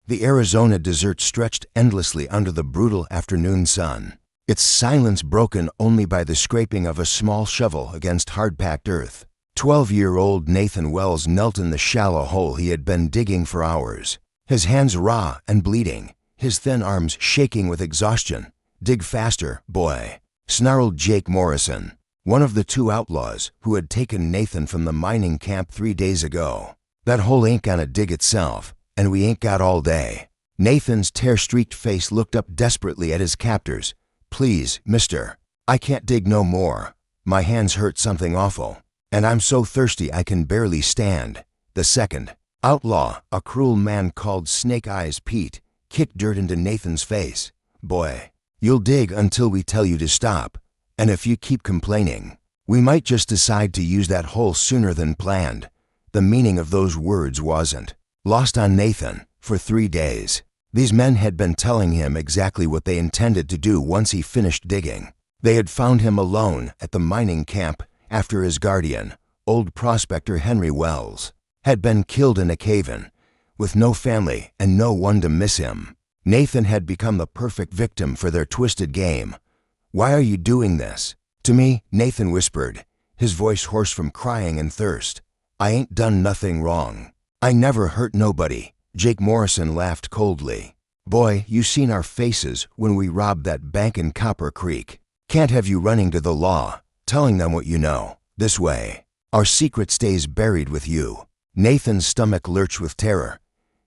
The Arizona desert stretched endlessly under the brutal afternoon sun, its silence broken only by the scraping of a small shovel against hard-packed earth. 12-year-old Nathan Wells knelt in the shallow hole he had been digging for hours, his hands raw and bleeding, his thin arms shaking with exhaustion. "Dig faster, boy," snarled Jake Morrison, one of the two outlaws who had taken Nathan from the mining camp 3 days ago. "That hole ain't gonna dig itself, and we ain't got all day." Nathan's tear-streaked face looked up desperately at his captors. "Please, mister, I can't dig no more. My hands hurt something awful, and I'm so thirsty I can barely stand." The second outlaw, a cruel man called Snake Eyes Pete, kicked dirt into Nathan's face. "Boy, you'll dig until we tell you to stop, and if you keep complaining, we might just decide to use that hole sooner than planned." The meaning of those words wasn't lost on Nathan. For 3 days, these men had been telling him exactly what they intended to do once he finished digging. They had found him alone at the mining camp after his guardian, old prospector Henry Wells, had been killed in a cave-in, with no family and no one to miss him. Nathan had become the perfect victim for their twisted game. "Why are you doing this to me?" Nathan whispered, his voice hoarse from crying and thirst. "I ain't done nothing wrong. I never hurt nobody." Jake Morrison laughed coldly. "Boy, you seen our faces when we robbed that bank in Copper Creek. Can't have you running to the law, telling them what you know. This way, our secret stays buried with you." Nathan's stomach lurched with terror.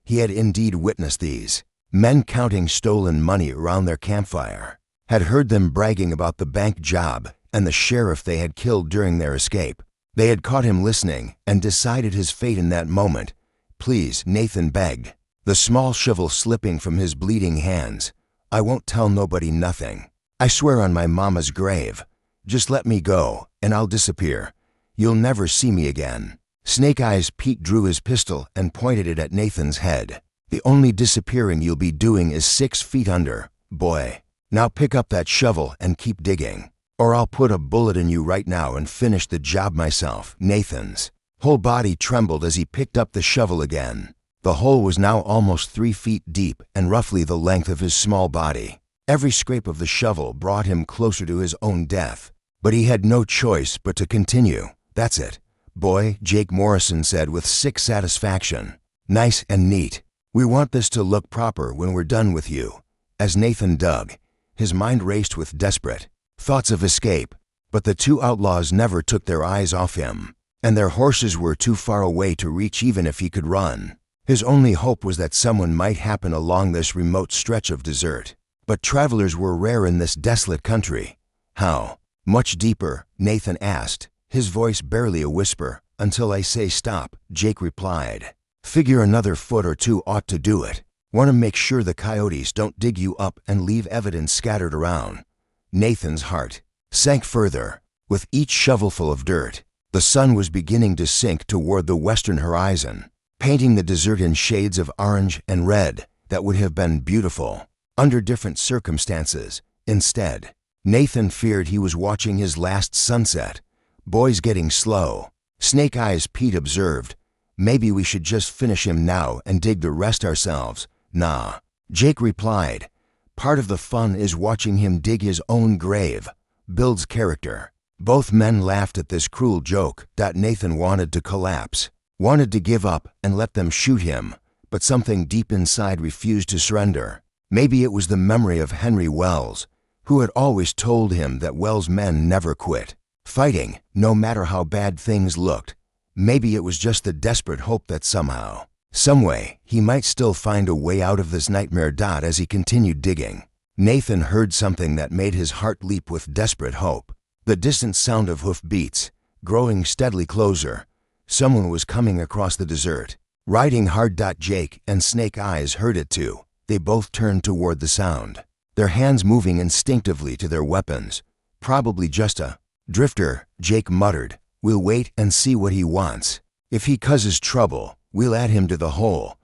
He had indeed witnessed these men counting stolen money around their campfire, had heard them bragging about the bank job and the sheriff they had killed during their escape. They had caught him listening and decided his fate in that moment. "Please," Nathan begged, the small shovel slipping from his bleeding hands. "I won't tell nobody nothing. I swear on my mama's grave. Just let me go, and I'll disappear. You'll never see me again." Snake Eyes Pete drew his pistol and pointed it at Nathan's head. "The only disappearing you'll be doing is 6 feet under, boy. Now pick up that shovel and keep digging, or I'll put a bullet in you right now and finish the job myself." Nathan's whole body trembled as he picked up the shovel again. The hole was now almost 3 feet deep and roughly the length of his small body. Every scrape of the shovel brought him closer to his own death, but he had no choice but to continue. "That's it, boy," Jake Morrison said with sick satisfaction. "Nice and neat. We want this to look proper when we're done with you." As Nathan dug, his mind raced with desperate thoughts of escape, but the two outlaws never took their eyes off him, and their horses were too far away to reach even if he could run. His only hope was that someone might happen along this remote stretch of desert. But travelers were rare in this desolate country. "How much deeper?" Nathan asked, his voice barely a whisper. "Until I say stop," Jake replied. "Figure another foot or 2 ought to do it. Want to make sure the coyotes don't dig you up and leave evidence scattered around." Nathan's heart sank further. With each shovelful of dirt, the sun was beginning to sink toward the western horizon, painting the desert in shades of orange and red that would have been beautiful under different circumstances. Instead, Nathan feared he was watching his last sunset. "Boy's getting slow," Snake Eyes Pete observed. "Maybe we should just finish him now and dig the rest ourselves." "Nah," Jake replied. "Part of the fun is watching him dig his own grave. Builds character." Both men laughed at this cruel joke. Nathan wanted to collapse, wanted to give up and let them shoot him, but something deep inside refused to surrender. Maybe it was the memory of Henry Wells, who had always told him that Wells' men never quit fighting, no matter how bad things looked. Maybe it was just the desperate hope that somehow, someway, he might still find a way out of this nightmare. As he continued digging, Nathan heard something that made his heart leap with desperate hope. The distant sound of hoof beats, growing steadily closer. Someone was coming across the desert, riding hard. Jake and Snake Eyes heard it too. They both turned toward the sound, their hands moving instinctively to their weapons. "Probably just a drifter," Jake muttered. "We'll wait and see what he wants. If he causes trouble, we'll add him to the hole."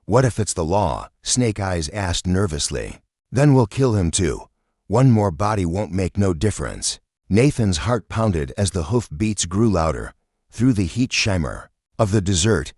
"What if it's the law?" Snake Eyes asked nervously. "Then we'll kill him too. One more body won't make no difference." Nathan's heart pounded as the hoof beats grew louder. Through the heat shimmer of the desert,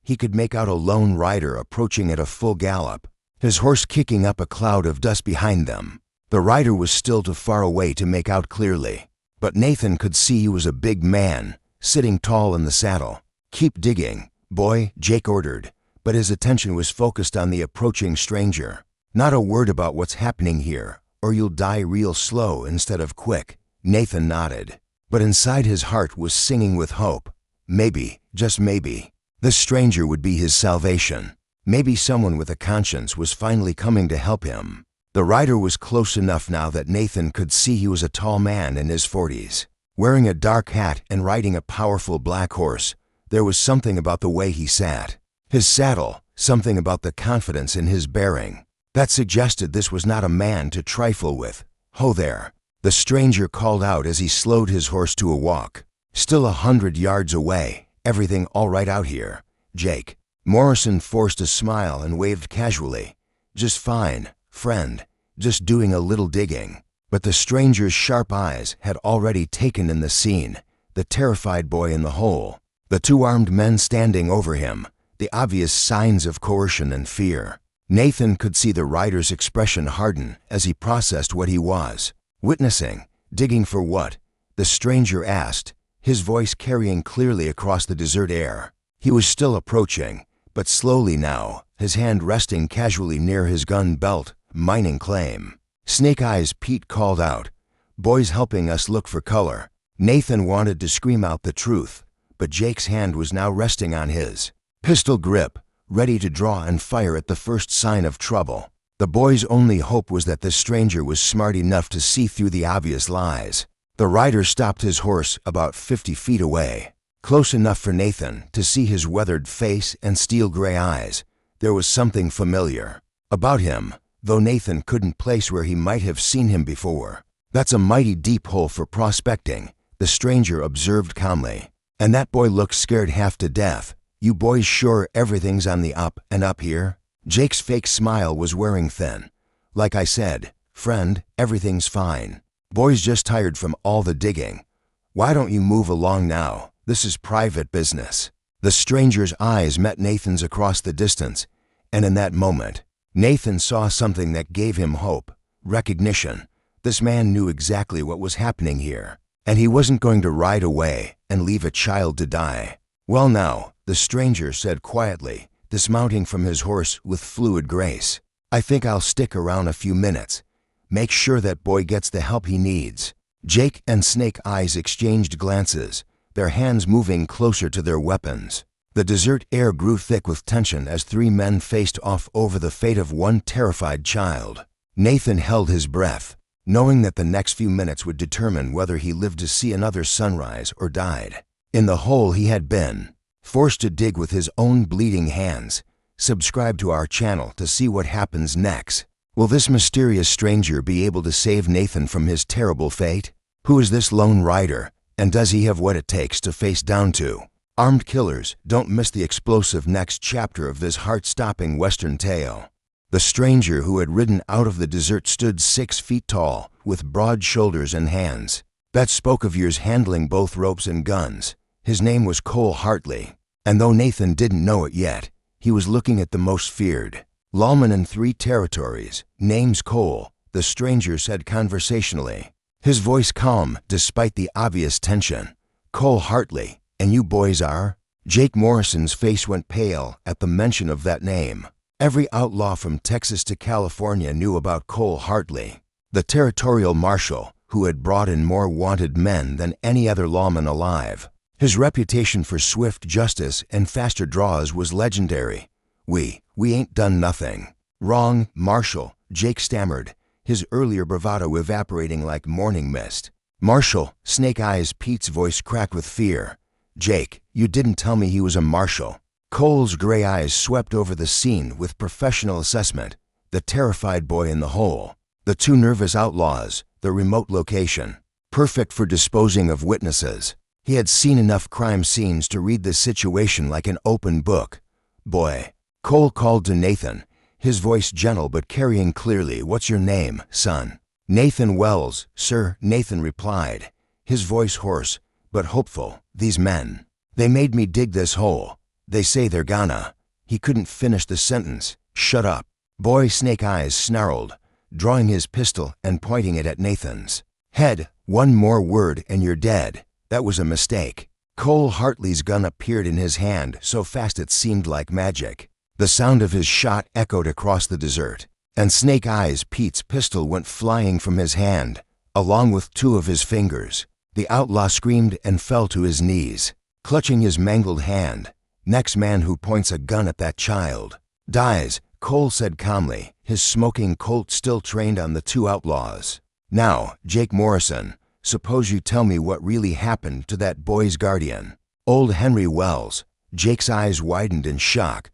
he could make out a lone rider approaching at a full gallop, his horse kicking up a cloud of dust behind them. The rider was still too far away to make out clearly, but Nathan could see he was a big man, sitting tall in the saddle. "Keep digging, boy," Jake ordered, but his attention was focused on the approaching stranger. "Not a word about what's happening here, or you'll die real slow instead of quick." Nathan nodded, but inside his heart was singing with hope. Maybe, just maybe, this stranger would be his salvation. Maybe someone with a conscience was finally coming to help him. The rider was close enough now that Nathan could see he was a tall man in his 40s. Wearing a dark hat and riding a powerful black horse, there was something about the way he sat. His saddle, something about the confidence in his bearing, that suggested this was not a man to trifle with. "Ho there," the stranger called out as he slowed his horse to a walk. "Still 100 yards away. Everything all right out here, Jake?" Morrison forced a smile and waved casually. "Just fine, friend, just doing a little digging." But the stranger's sharp eyes had already taken in the scene, the terrified boy in the hole, the two armed men standing over him, the obvious signs of coercion and fear. Nathan could see the rider's expression harden as he processed what he was witnessing. "Digging for what?" the stranger asked, his voice carrying clearly across the desert air. He was still approaching, but slowly now, his hand resting casually near his gun belt. "Mining claim." "Snake Eyes," Pete called out. "Boys helping us look for color." Nathan wanted to scream out the truth, but Jake's hand was now resting on his pistol grip, ready to draw and fire at the first sign of trouble. The boy's only hope was that the stranger was smart enough to see through the obvious lies. The rider stopped his horse about 50 feet away, close enough for Nathan to see his weathered face and steel gray eyes. There was something familiar about him, though Nathan couldn't place where he might have seen him before. "That's a mighty deep hole for prospecting," the stranger observed calmly. "And that boy looks scared half to death. You boys sure everything's on the up and up here?" Jake's fake smile was wearing thin. "Like I said, friend, everything's fine. Boys just tired from all the digging. Why don't you move along now? This is private business." The stranger's eyes met Nathan's across the distance, and in that moment, Nathan saw something that gave him hope, recognition. This man knew exactly what was happening here, and he wasn't going to ride away and leave a child to die. "Well now," the stranger said quietly, dismounting from his horse with fluid grace. "I think I'll stick around a few minutes. Make sure that boy gets the help he needs." Jake and Snake Eyes exchanged glances, their hands moving closer to their weapons. The desert air grew thick with tension as three men faced off over the fate of one terrified child. Nathan held his breath, knowing that the next few minutes would determine whether he lived to see another sunrise or died. In the hole he had been, forced to dig with his own bleeding hands. Subscribe to our channel to see what happens next. Will this mysterious stranger be able to save Nathan from his terrible fate? Who is this lone rider, and does he have what it takes to face down to armed killers? Don't miss the explosive next chapter of this heart-stopping Western tale. The stranger who had ridden out of the desert stood 6 feet tall, with broad shoulders and hands that spoke of years handling both ropes and guns. His name was Cole Hartley, and though Nathan didn't know it yet, he was looking at the most feared lawman in 3 territories. "Name's Cole," the stranger said conversationally, his voice calm despite the obvious tension. "Cole Hartley. And you boys are?" Jake Morrison's face went pale at the mention of that name. Every outlaw from Texas to California knew about Cole Hartley, the territorial marshal who had brought in more wanted men than any other lawman alive. His reputation for swift justice and faster draws was legendary. We ain't done nothing." "Wrong, Marshal," Jake stammered, his earlier bravado evaporating like morning mist. "Marshal," Snake Eyes Pete's voice cracked with fear. "Jake, you didn't tell me he was a marshal." Cole's gray eyes swept over the scene with professional assessment. The terrified boy in the hole, the 2 nervous outlaws, the remote location. Perfect for disposing of witnesses. He had seen enough crime scenes to read the situation like an open book. "Boy," Cole called to Nathan, his voice gentle but carrying clearly, "What's your name, son?" "Nathan Wells, sir," Nathan replied, his voice hoarse but hopeful. "These men, they made me dig this hole. They say they're gonna. He couldn't finish the sentence. Shut up. Boy Snake Eyes snarled, drawing his pistol and pointing it at Nathan's head. One more word and you're dead. That was a mistake. Cole Hartley's gun appeared in his hand so fast it seemed like magic. The sound of his shot echoed across the desert, and Snake Eyes Pete's pistol went flying from his hand, along with two of his fingers. The outlaw screamed and fell to his knees, clutching his mangled hand. Next man who points a gun at that child dies, Cole said calmly, his smoking Colt still trained on the two outlaws. Now, Jake Morrison, suppose you tell me what really happened to that boy's guardian. Old Henry Wells. Jake's eyes widened in shock.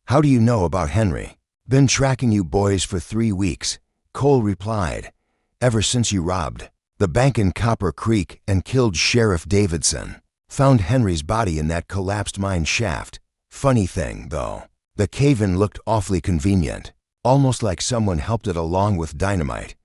How do you know about Henry? Been tracking you boys for 3 weeks, Cole replied. Ever since you robbed the bank in Copper Creek and killed Sheriff Davidson. Found Henry's body in that collapsed mine shaft. Funny thing, though, the cave-in looked awfully convenient, almost like someone helped it along with dynamite.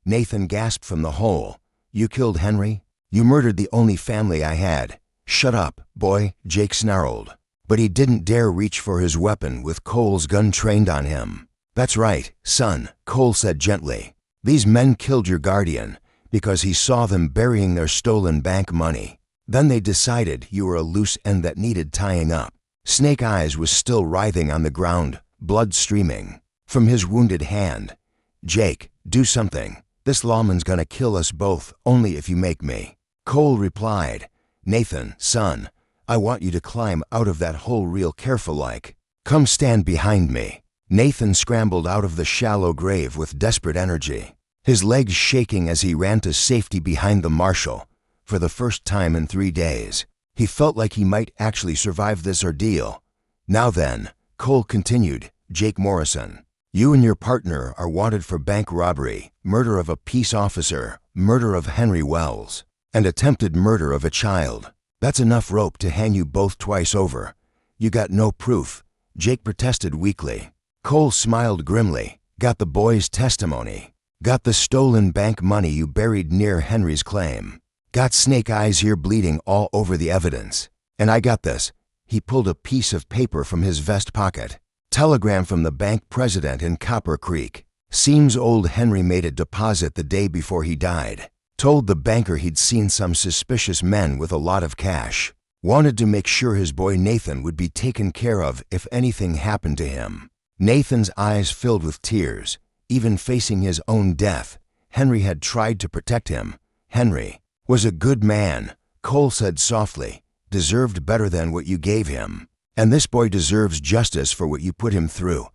Nathan gasped from the hole. You killed Henry? You murdered the only family I had. Shut up, boy, Jake snarled. But he didn't dare reach for his weapon with Cole's gun trained on him. That's right, son, Cole said gently. These men killed your guardian because he saw them burying their stolen bank money. Then they decided you were a loose end that needed tying up. Snake Eyes was still writhing on the ground, blood streaming from his wounded hand. Jake, do something. This lawman's gonna kill us both only if you make me. Cole replied. Nathan, son, I want you to climb out of that hole real careful like. Come stand behind me. Nathan scrambled out of the shallow grave with desperate energy, his legs shaking as he ran to safety behind the marshal. For the first time in 3 days, he felt like he might actually survive this ordeal. Now then, Cole continued, Jake Morrison, you and your partner are wanted for bank robbery, murder of a peace officer, murder of Henry Wells, and attempted murder of a child. That's enough rope to hang you both twice over. You got no proof, Jake protested weakly. Cole smiled grimly. Got the boy's testimony. Got the stolen bank money you buried near Henry's claim. Got Snake Eyes here bleeding all over the evidence. And I got this. He pulled a piece of paper from his vest pocket. Telegram from the bank president in Copper Creek. Seems old Henry made a deposit the day before he died. Told the banker he'd seen some suspicious men with a lot of cash. Wanted to make sure his boy Nathan would be taken care of if anything happened to him. Nathan's eyes filled with tears. Even facing his own death, Henry had tried to protect him. Henry was a good man, Cole said softly. Deserved better than what you gave him. And this boy deserves justice for what you put him through.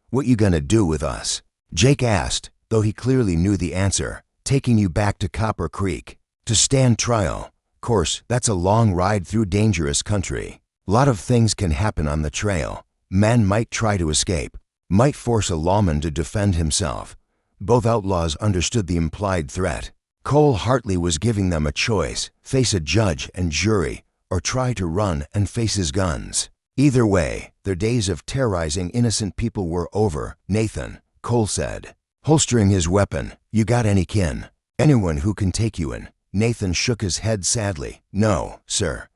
What you gonna do with us? Jake asked, though he clearly knew the answer. Taking you back to Copper Creek to stand trial. Course, that's a long ride through dangerous country. Lot of things can happen on the trail. Men might try to escape, might force a lawman to defend himself. Both outlaws understood the implied threat. Cole Hartley was giving them a choice, face a judge and jury, or try to run and face his guns. Either way, their days of terrorizing innocent people were over. Nathan, Cole said, holstering his weapon, you got any kin? Anyone who can take you in? Nathan shook his head sadly. No, sir.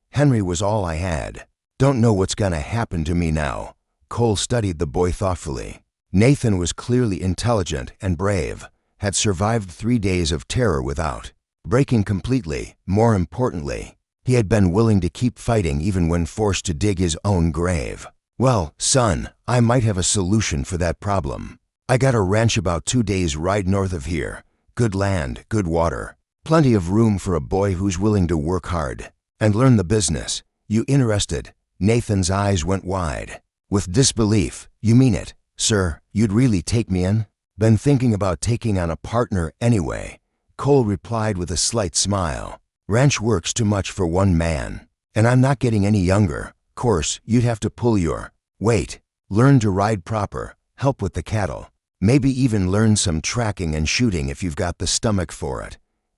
Henry was all I had. Don't know what's gonna happen to me now. Cole studied the boy thoughtfully. Nathan was clearly intelligent and brave, had survived 3 days of terror without breaking completely. More importantly, he had been willing to keep fighting even when forced to dig his own grave. Well, son, I might have a solution for that problem. I got a ranch about 2 days' ride north of here. Good land, good water. Plenty of room for a boy who's willing to work hard and learn the business. You interested? Nathan's eyes went wide with disbelief. You mean it, sir? You'd really take me in? Been thinking about taking on a partner anyway, Cole replied with a slight smile. Ranch work's too much for one man, and I'm not getting any younger. Course, you'd have to pull your weight, learn to ride proper, help with the cattle, maybe even learn some tracking and shooting if you've got the stomach for it.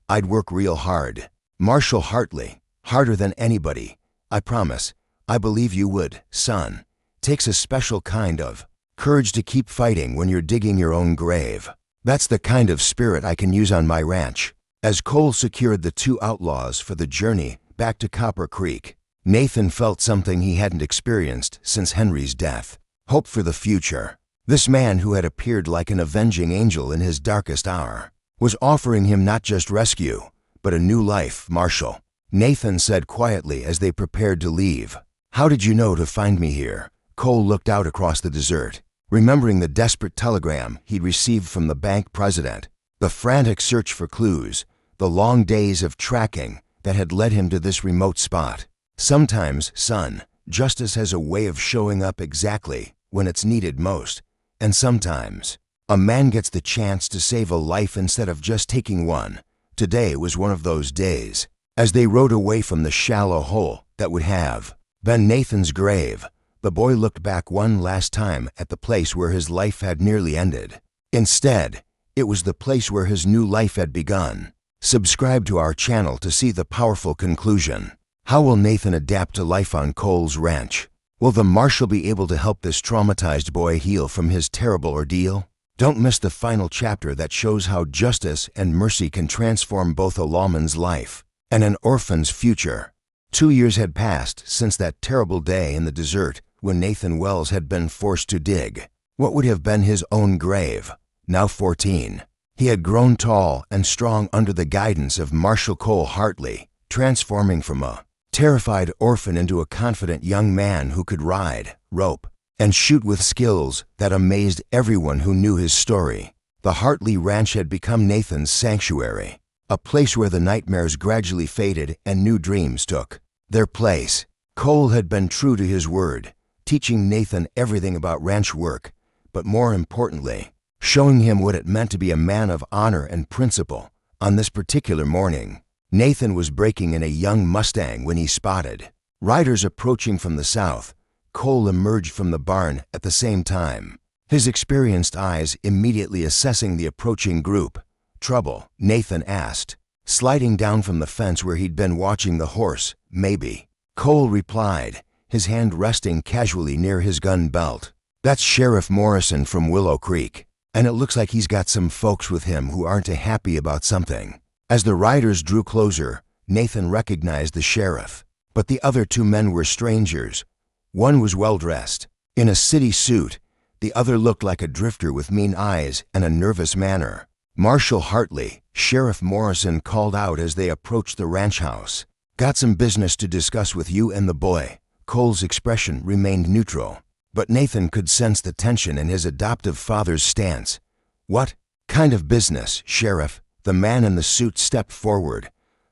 I'd work real hard. Marshal Hartley, harder than anybody. I promise. I believe you would, son. Takes a special kind of courage to keep fighting when you're digging your own grave. That's the kind of spirit I can use on my ranch. As Cole secured the two outlaws for the journey back to Copper Creek, Nathan felt something he hadn't experienced since Henry's death. Hope for the future. This man who had appeared like an avenging angel in his darkest hour was offering him not just rescue, but a new life. Marshal, Nathan said quietly as they prepared to leave. How did you know to find me here? Cole looked out across the desert, remembering the desperate telegram he'd received from the bank president, the frantic search for clues, the long days of tracking that had led him to this remote spot. Sometimes, son, justice has a way of showing up exactly when it's needed most. And sometimes, a man gets the chance to save a life instead of just taking one. Today was one of those days. As they rode away from the shallow hole that would have been Nathan's grave, the boy looked back one last time at the place where his life had nearly ended. Instead, it was the place where his new life had begun. Subscribe to our channel to see the powerful conclusion. How will Nathan adapt to life on Cole's ranch? Will the marshal be able to help this traumatized boy heal from his terrible ordeal? Don't miss the final chapter that shows how justice and mercy can transform both a lawman's life and an orphan's future. 2 years had passed since that terrible day in the desert when Nathan Wells had been forced to dig what would have been his own grave. Now 14, he had grown tall and strong under the guidance of Marshal Cole Hartley, transforming from a terrified orphan into a confident young man who could ride, rope, and shoot with skills that amazed everyone who knew his story. The Hartley Ranch had become Nathan's sanctuary, a place where the nightmares gradually faded and new dreams took their place. Cole had been true to his word, teaching Nathan everything about ranch work, but more importantly, showing him what it meant to be a man of honor and principle. On this particular morning, Nathan was breaking in a young Mustang when he spotted riders approaching from the south. Cole emerged from the barn at the same time, his experienced eyes immediately assessing the approaching group. Trouble? Nathan asked, sliding down from the fence where he'd been watching the horse. Maybe. Cole replied, his hand resting casually near his gun belt. That's Sheriff Morrison from Willow Creek, and it looks like he's got some folks with him who aren't happy about something. As the riders drew closer, Nathan recognized the sheriff, but the other two men were strangers. One was well-dressed, in a city suit. The other looked like a drifter with mean eyes and a nervous manner. Marshal Hartley, Sheriff Morrison called out as they approached the ranch house. Got some business to discuss with you and the boy. Cole's expression remained neutral, but Nathan could sense the tension in his adoptive father's stance. What kind of business, Sheriff? The man in the suit stepped forward.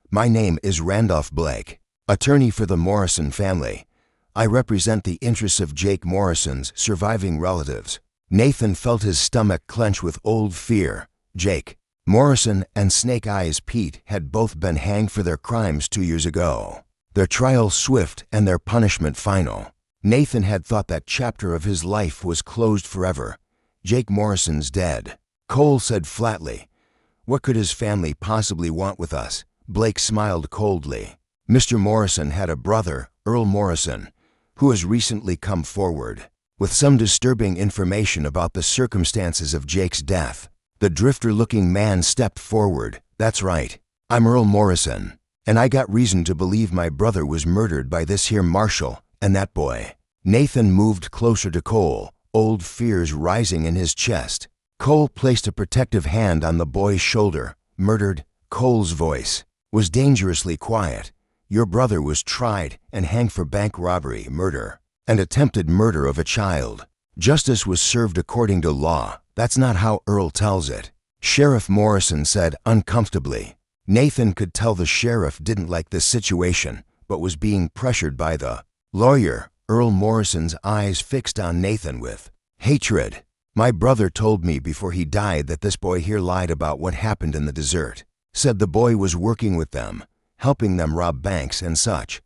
My name is Randolph Blake, attorney for the Morrison family. I represent the interests of Jake Morrison's surviving relatives. Nathan felt his stomach clench with old fear. Jake Morrison and Snake Eyes Pete had both been hanged for their crimes 2 years ago. Their trial swift and their punishment final. Nathan had thought that chapter of his life was closed forever. Jake Morrison's dead. Cole said flatly, what could his family possibly want with us? Blake smiled coldly. Mr. Morrison had a brother, Earl Morrison, who has recently come forward with some disturbing information about the circumstances of Jake's death. The drifter-looking man stepped forward. That's right. I'm Earl Morrison, and I got reason to believe my brother was murdered by this here marshal and that boy. Nathan moved closer to Cole, old fears rising in his chest. Cole placed a protective hand on the boy's shoulder. Murdered? Cole's voice was dangerously quiet. Your brother was tried and hanged for bank robbery, murder, and attempted murder of a child. Justice was served according to law. That's not how Earl tells it, Sheriff Morrison said uncomfortably. Nathan could tell the sheriff didn't like this situation, but was being pressured by the lawyer. Earl Morrison's eyes fixed on Nathan with hatred. My brother told me before he died that this boy here lied about what happened in the desert. Said the boy was working with them, helping them rob banks and such.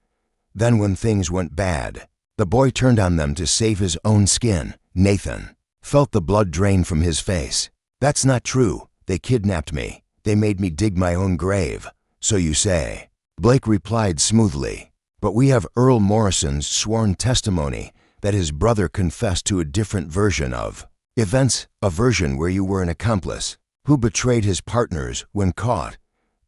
Then when things went bad, the boy turned on them to save his own skin. Nathan felt the blood drain from his face. That's not true. They kidnapped me. They made me dig my own grave. So you say. Blake replied smoothly. But we have Earl Morrison's sworn testimony that his brother confessed to a different version of events, a version where you were an accomplice who betrayed his partners when caught.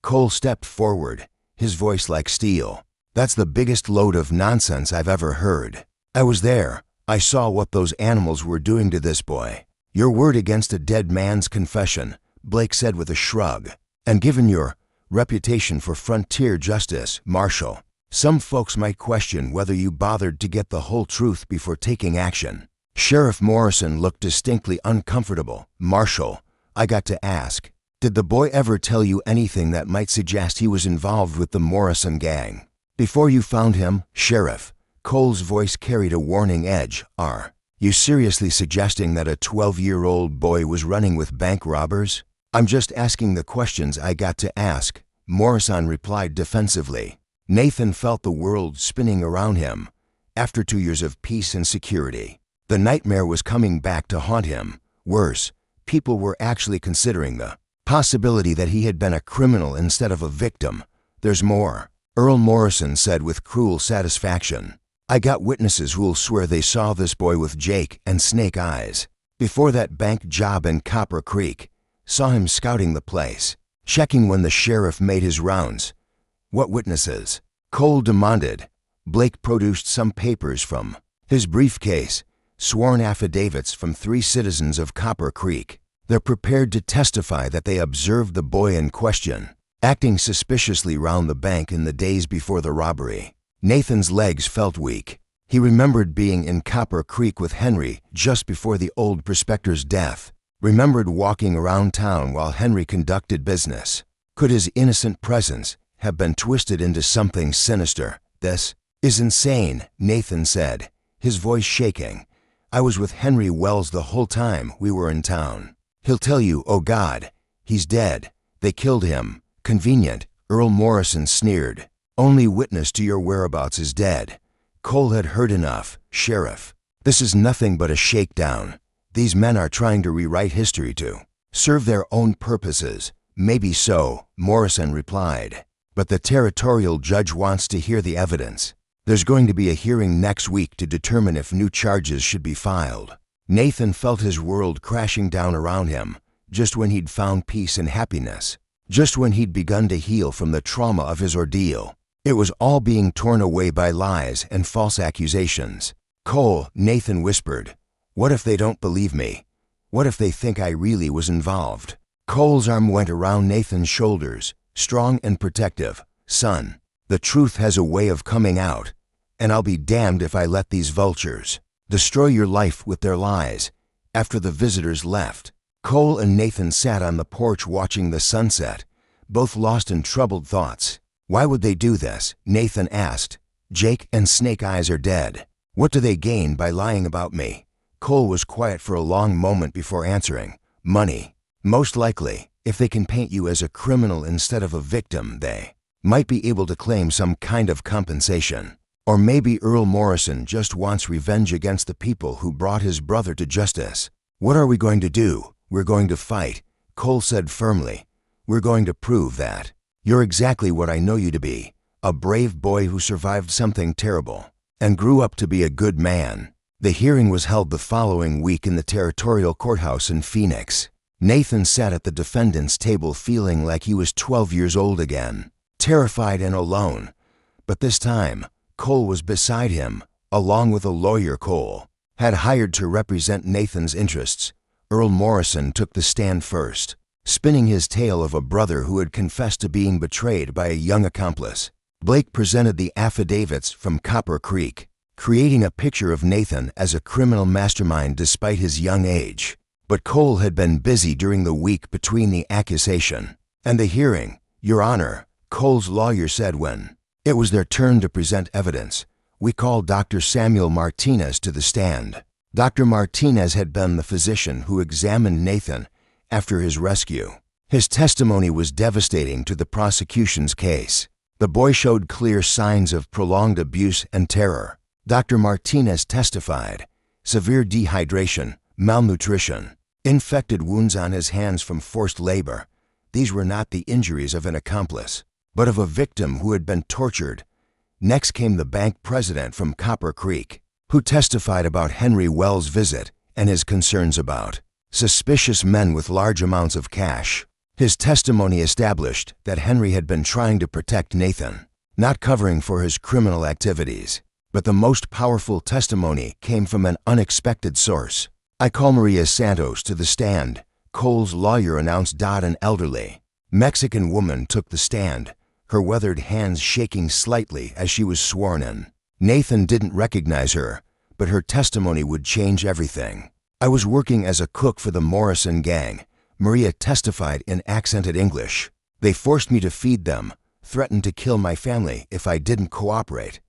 Cole stepped forward, his voice like steel. That's the biggest load of nonsense I've ever heard. I was there. I saw what those animals were doing to this boy. Your word against a dead man's confession, Blake said with a shrug. And given your reputation for frontier justice, Marshal, some folks might question whether you bothered to get the whole truth before taking action. Sheriff Morrison looked distinctly uncomfortable. Marshal, I got to ask, did the boy ever tell you anything that might suggest he was involved with the Morrison gang? Before you found him, Sheriff, Cole's voice carried a warning edge. Are you seriously suggesting that a 12-year-old boy was running with bank robbers? I'm just asking the questions I got to ask, Morrison replied defensively. Nathan felt the world spinning around him. After 2 years of peace and security, the nightmare was coming back to haunt him. Worse, people were actually considering the possibility that he had been a criminal instead of a victim. There's more, Earl Morrison said with cruel satisfaction. I got witnesses who'll swear they saw this boy with Jake and Snake Eyes before that bank job in Copper Creek. Saw him scouting the place, checking when the sheriff made his rounds. What witnesses? Cole demanded. Blake produced some papers from his briefcase, sworn affidavits from 3 citizens of Copper Creek. They're prepared to testify that they observed the boy in question, acting suspiciously round the bank in the days before the robbery. Nathan's legs felt weak. He remembered being in Copper Creek with Henry just before the old prospector's death. Remembered walking around town while Henry conducted business. Could his innocent presence have been twisted into something sinister? This is insane, Nathan said, his voice shaking. I was with Henry Wells the whole time we were in town. He'll tell you, oh God, he's dead. They killed him. Convenient, Earl Morrison sneered. Only witness to your whereabouts is dead. Cole had heard enough. Sheriff, this is nothing but a shakedown. These men are trying to rewrite history to serve their own purposes. Maybe so, Morrison replied. But the territorial judge wants to hear the evidence. There's going to be a hearing next week to determine if new charges should be filed. Nathan felt his world crashing down around him, just when he'd found peace and happiness, just when he'd begun to heal from the trauma of his ordeal. It was all being torn away by lies and false accusations. Cole, Nathan whispered, what if they don't believe me? What if they think I really was involved? Cole's arm went around Nathan's shoulders, strong and protective. Son, the truth has a way of coming out, and I'll be damned if I let these vultures destroy your life with their lies. After the visitors left, Cole and Nathan sat on the porch watching the sunset, both lost in troubled thoughts. Why would they do this? Nathan asked. Jake and Snake Eyes are dead. What do they gain by lying about me? Cole was quiet for a long moment before answering. Money. Most likely, if they can paint you as a criminal instead of a victim, they might be able to claim some kind of compensation. Or maybe Earl Morrison just wants revenge against the people who brought his brother to justice. What are we going to do? We're going to fight, Cole said firmly. We're going to prove that you're exactly what I know you to be, a brave boy who survived something terrible and grew up to be a good man. The hearing was held the following week in the territorial courthouse in Phoenix. Nathan sat at the defendant's table feeling like he was 12 years old again, terrified and alone. But this time, Cole was beside him, along with a lawyer Cole had hired to represent Nathan's interests. Earl Morrison took the stand first, spinning his tale of a brother who had confessed to being betrayed by a young accomplice. Blake presented the affidavits from Copper Creek, creating a picture of Nathan as a criminal mastermind despite his young age. But Cole had been busy during the week between the accusation and the hearing. Your Honor, Cole's lawyer said when it was their turn to present evidence, we called Dr. Samuel Martinez to the stand. Dr. Martinez had been the physician who examined Nathan after his rescue. His testimony was devastating to the prosecution's case. The boy showed clear signs of prolonged abuse and terror. Dr. Martinez testified severe dehydration, malnutrition, infected wounds on his hands from forced labor. These were not the injuries of an accomplice, but of a victim who had been tortured. Next came the bank president from Copper Creek, who testified about Henry Wells' visit and his concerns about suspicious men with large amounts of cash. His testimony established that Henry had been trying to protect Nathan, not covering for his criminal activities. But the most powerful testimony came from an unexpected source. "I call Maria Santos to the stand," Cole's lawyer announced. An elderly Mexican woman took the stand, her weathered hands shaking slightly as she was sworn in. Nathan didn't recognize her, but her testimony would change everything. "I was working as a cook for the Morrison gang," Maria testified in accented English. "They forced me to feed them, threatened to kill my family if I didn't cooperate.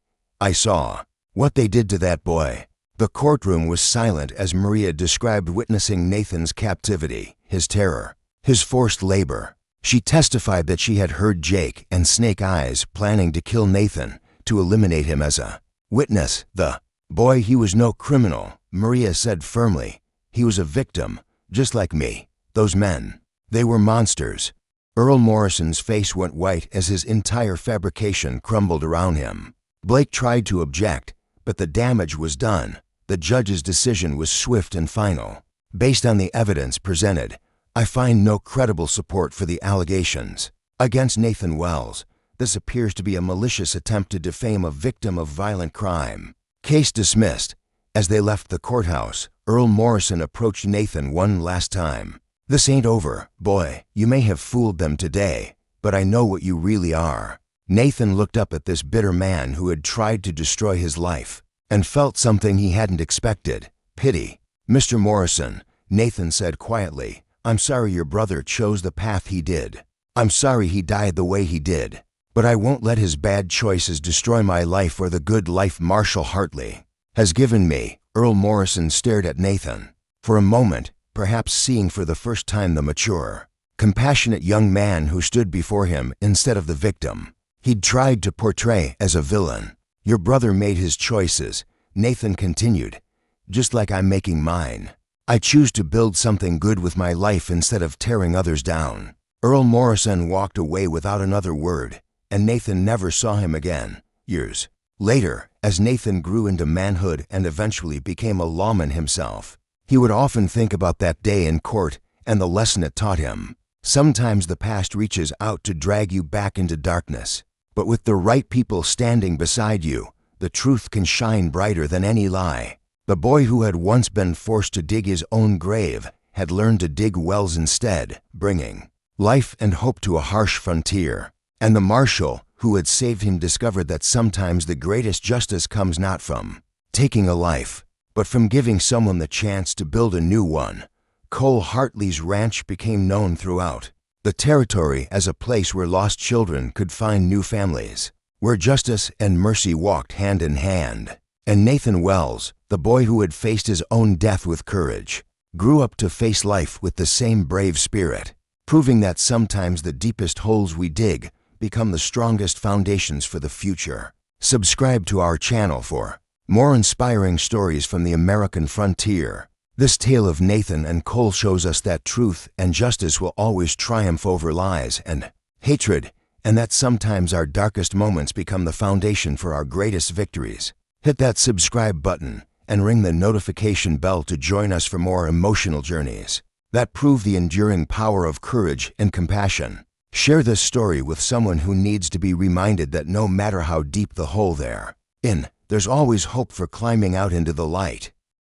I saw what they did to that boy." The courtroom was silent as Maria described witnessing Nathan's captivity, his terror, his forced labor. She testified that she had heard Jake and Snake Eyes planning to kill Nathan to eliminate him as a witness. "The boy, he was no criminal," Maria said firmly. "He was a victim, just like me. Those men, they were monsters." Earl Morrison's face went white as his entire fabrication crumbled around him. Blake tried to object, but the damage was done. The judge's decision was swift and final. "Based on the evidence presented, I find no credible support for the allegations against Nathan Wells. This appears to be a malicious attempt to defame a victim of violent crime." Case dismissed. As they left the courthouse, Earl Morrison approached Nathan one last time. "This ain't over, boy. You may have fooled them today, but I know what you really are." Nathan looked up at this bitter man who had tried to destroy his life and felt something he hadn't expected: pity. "Mr. Morrison," Nathan said quietly, "I'm sorry your brother chose the path he did. I'm sorry he died the way he did. But I won't let his bad choices destroy my life or the good life Marshal Hartley has given me." Earl Morrison stared at Nathan. For a moment, perhaps seeing for the first time the mature, compassionate young man who stood before him instead of the victim he'd tried to portray as a villain. "Your brother made his choices," Nathan continued, "just like I'm making mine. I choose to build something good with my life instead of tearing others down." Earl Morrison walked away without another word, and Nathan never saw him again. Years later, as Nathan grew into manhood and eventually became a lawman himself, he would often think about that day in court and the lesson it taught him. Sometimes the past reaches out to drag you back into darkness, but with the right people standing beside you, the truth can shine brighter than any lie. The boy who had once been forced to dig his own grave had learned to dig wells instead, bringing life and hope to a harsh frontier. And the marshal who had saved him discovered that sometimes the greatest justice comes not from taking a life, but from giving someone the chance to build a new one. Cole Hartley's ranch became known throughout the territory as a place where lost children could find new families, where justice and mercy walked hand in hand. And Nathan Wells, the boy who had faced his own death with courage, grew up to face life with the same brave spirit, proving that sometimes the deepest holes we dig become the strongest foundations for the future. Subscribe to our channel for more inspiring stories from the American frontier. This tale of Nathan and Cole shows us that truth and justice will always triumph over lies and hatred, and that sometimes our darkest moments become the foundation for our greatest victories. Hit that subscribe button and ring the notification bell to join us for more emotional journeys that prove the enduring power of courage and compassion. Share this story with someone who needs to be reminded that no matter how deep the hole they're in, there's always hope for climbing out into the light.